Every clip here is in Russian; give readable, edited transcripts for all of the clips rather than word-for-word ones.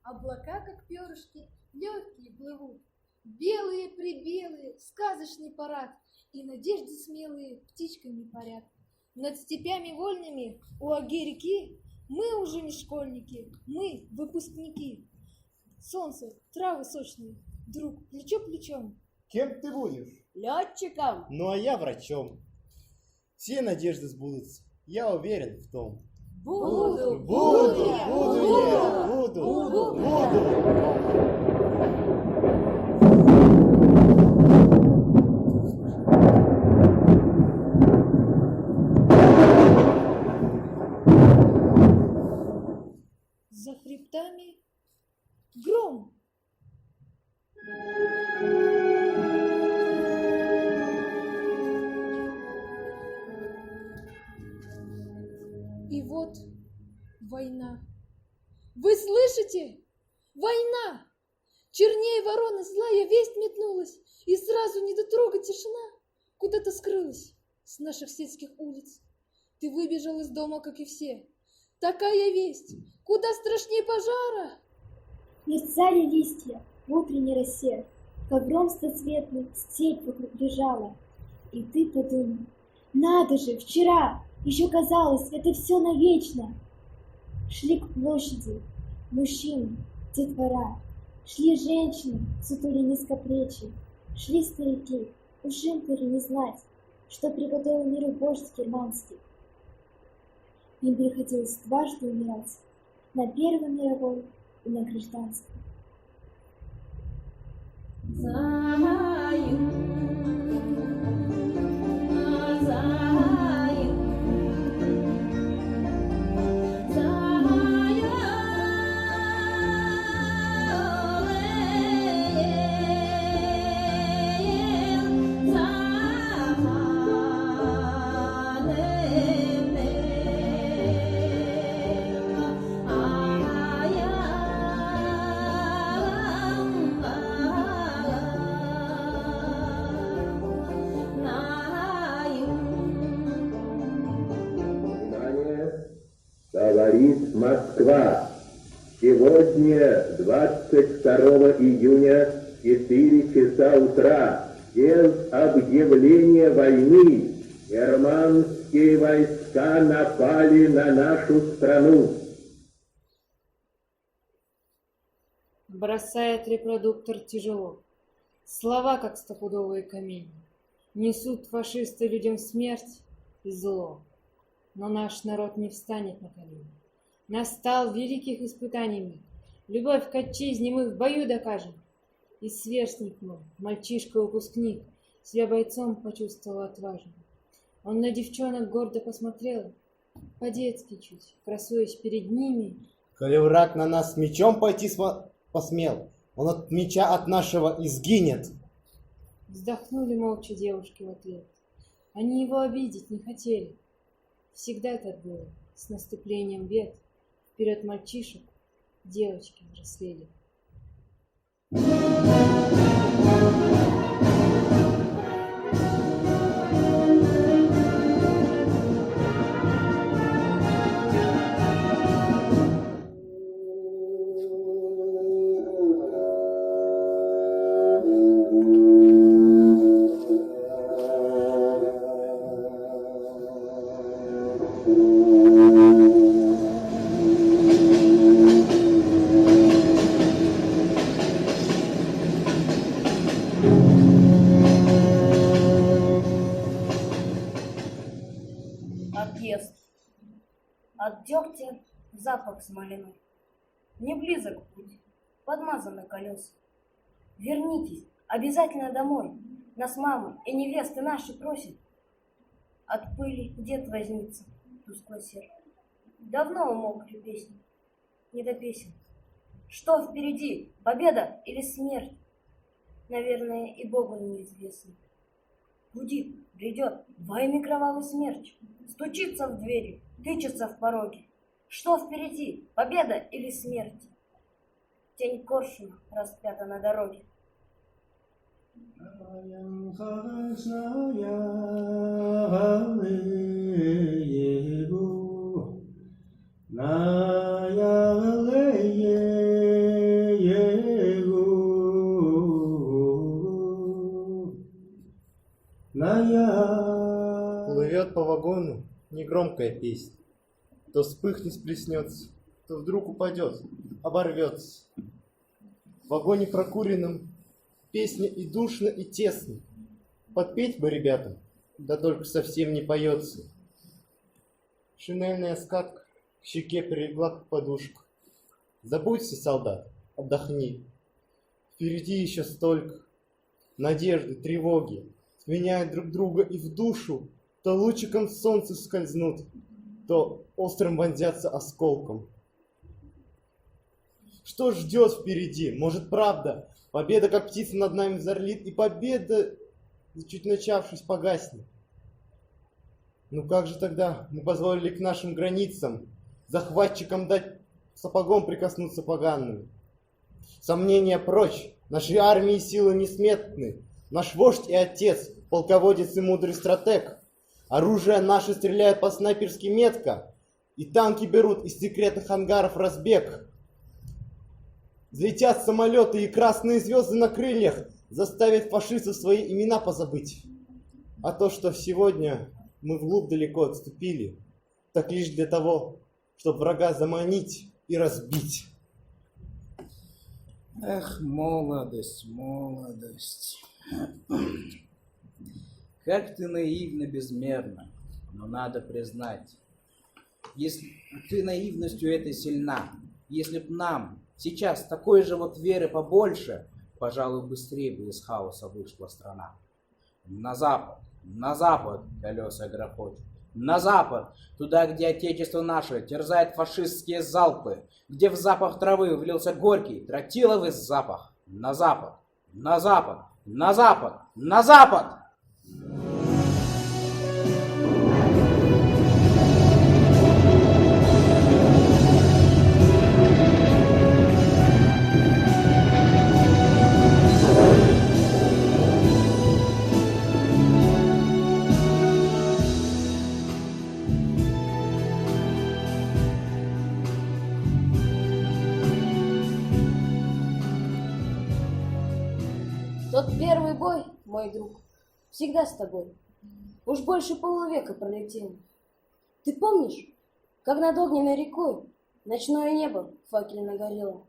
Облака, как перышки, легкие плывут. Белые-прибелые, сказочный парад, и надежды смелые птичками парят. Над степями вольными у оги реки мы уже не школьники, мы выпускники. Солнце, травы сочные, друг, плечо плечом. Кем ты будешь? Летчиком. Ну а я врачом. Все надежды сбудутся, я уверен в том. Буду. За хребтами гром. И вот война. Вы слышите? Война! Чернее вороны злая весть метнулась, и сразу недотрога тишина куда-то скрылась с наших сельских улиц. Ты выбежал из дома, как и все. Такая весть, куда страшнее пожара. Мерцали листья в утренней росе, как гром стоцветный степь вокруг лежала. И ты подумал, надо же, вчера еще казалось, это все навечно. Шли к площади мужчины, детвора, шли женщины, сутули низкоплечи, шли старики, уж им не знать, что приготовил миру вождь германский. Им приходилось дважды умирать, на Первой мировой и на гражданской. Говорит Москва. Сегодня, 22 июня, 4 часа утра, без объявления войны, германские войска напали на нашу страну. Бросает репродуктор тяжело. Слова, как стопудовые камни. Несут фашисты людям смерть и зло. Но наш народ не встанет на колени. Настал великих испытаний миг. Любовь к отчизне мы в бою докажем. И сверстник мой, мальчишка-выпускник, себя бойцом почувствовал отважно. Он на девчонок гордо посмотрел, по-детски чуть, красуясь перед ними. Коли враг на нас мечом пойти посмел, он от меча от нашего изгинет. Вздохнули молча девушки в ответ. Они его обидеть не хотели. Всегда так было, с наступлением бед. Вперед мальчишек девочки взрослели. Отъезд. От дегтя запах смоляной. Не близок путь, подмазаны колеса. Вернитесь, обязательно домой. Нас мама и невесты наши просят. От пыли дед вознится, тускло сердце. Давно умолкли песни, не до песен. Что впереди, победа или смерть? Наверное, и Богу неизвестно. Гудит, грядет, войны кровавый смерч. Стучится в двери, тычется в пороги. Что впереди, победа или смерть? Тень коршуна распята на дороге. Плывет по вагону негромкая песня. То вспыхнет, сплеснется, то вдруг упадет, оборвется. В вагоне прокуренном песня и душно, и тесно. Подпеть бы ребятам, да только совсем не поется. Шинельная скатка к щеке прилегла как подушка. Забудься, солдат, отдохни. Впереди еще столько надежды, тревоги. Сменяют друг друга и в душу, то лучиком солнца скользнут, то острым вонзятся осколком. Что ждет впереди? Может, правда? Победа, как птица, над нами взорлит, и победа, чуть начавшись, погаснет. Ну как же тогда мы позволили к нашим границам захватчикам дать сапогом прикоснуться поганым? Сомнения прочь, нашей армии силы несметны, наш вождь и отец, полководец и мудрый стратег. Оружие наше стреляет по-снайперски метко, и танки берут из секретных ангаров разбег. Взлетят самолеты, и красные звезды на крыльях заставят фашистов свои имена позабыть. А то, что сегодня мы вглубь далеко отступили, так лишь для того, чтобы врага заманить и разбить. Эх, молодость, молодость. Как ты наивна безмерно, но надо признать, если ты наивностью этой сильна, если б нам сейчас такой же вот веры побольше, пожалуй, быстрее бы из хаоса вышла страна. На запад колеса грохочут. На запад, туда, где отечество наше терзает фашистские залпы, где в запах травы влился горький, тротиловый запах. На запад, на запад, на запад, на запад! Тот первый бой, мой друг, всегда с тобой. Уж больше полувека пролетело. Ты помнишь, как над огненной рекой ночное небо факельно горело?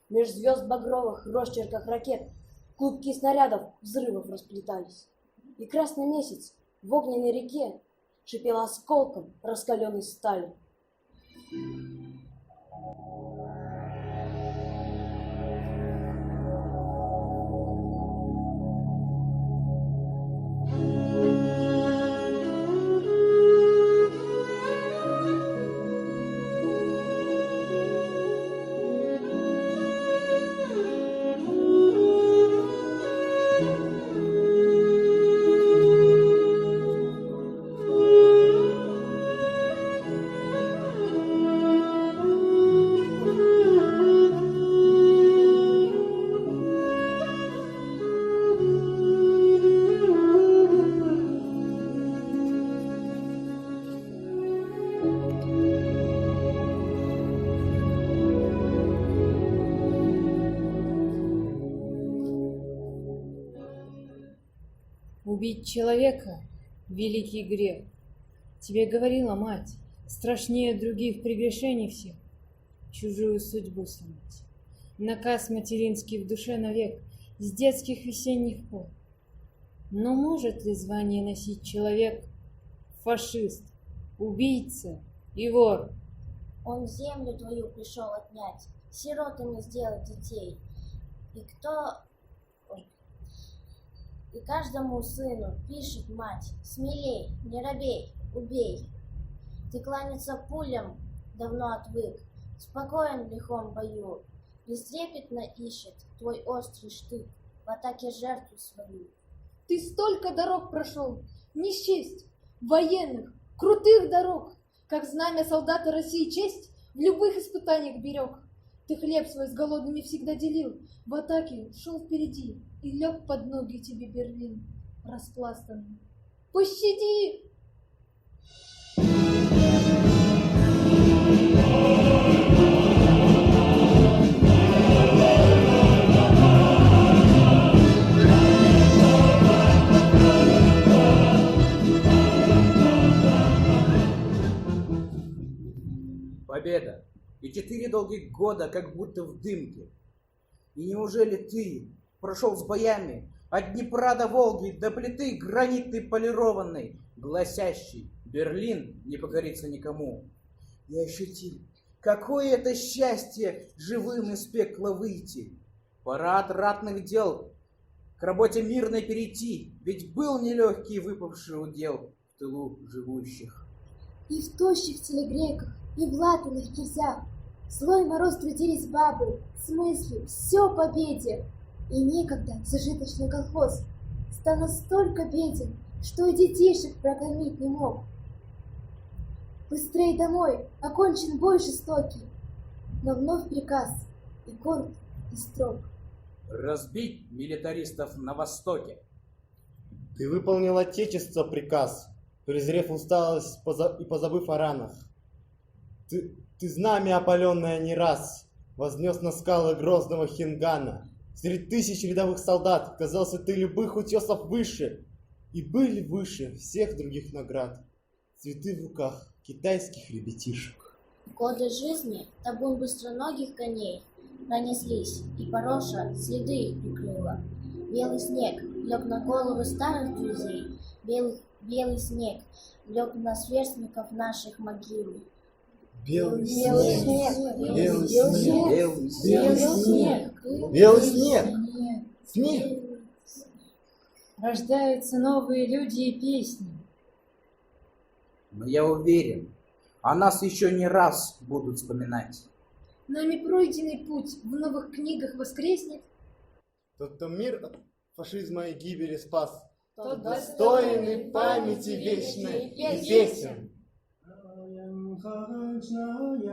Меж звезд багровых, росчерках ракет, клубки снарядов, взрывов расплетались. И красный месяц в огненной реке шипел осколком раскаленной стали. Убить человека — великий грех. Тебе говорила мать, страшнее других прегрешений всех чужую судьбу сломать. Наказ материнский в душе навек, с детских весенних пор. Но может ли звание носить человек фашист, убийца и вор? Он землю твою пришел отнять, сиротами сделать детей. И кто И каждому сыну пишет мать: смелей, не робей, убей. Ты кланяться пулям давно отвык, спокоен в лихом бою, бестрепетно ищет твой острый штык в атаке жертву свою. Ты столько дорог прошел, не счесть, военных, крутых дорог, как знамя солдата России честь в любых испытаниях берег. Ты хлеб свой с голодными всегда делил, в атаке шел впереди, и лег под ноги тебе Берлин, распластанный. Пощади! Победа. И 4 долгих года как будто в дымке. И неужели ты прошел с боями от Днепра до Волги до плиты гранитной полированной, гласящей: Берлин не покорится никому? И ощутил, какое это счастье живым из пекла выйти. Пора от ратных дел к работе мирной перейти, ведь был нелегкий выпавший удел в тылу живущих. И в тощих телегреках, и в латаных кизях злой мороз трудились бабы с мыслью все о победе. И некогда зажиточный колхоз стал настолько беден, что и детишек прокормить не мог. Быстрей домой, окончен бой жестокий, но вновь приказ, и горд, и строг. Разбить милитаристов на востоке. Ты выполнил отечество приказ, презрев усталость и позабыв о ранах. Ты знамя опаленное не раз вознес на скалы грозного Хингана. Среди тысяч рядовых солдат казался ты любых утесов выше, и были выше всех других наград цветы в руках китайских ребятишек. Годы жизни табун быстроногих коней пронеслись, и пороша следы их прикрыла. Белый снег лег на головы старых друзей, белый снег лег на сверстников наших могилы. Белый Белый снег, снег, белый снег, Белый белый снег, белый снег, снег. Рождаются новые люди и песни. Но я уверен, о нас еще не раз будут вспоминать. Нами пройденный путь в новых книгах воскреснет. Тот, кто мир от фашизма и гибели спас, Тот достойный памяти вечной и песен. Хаджая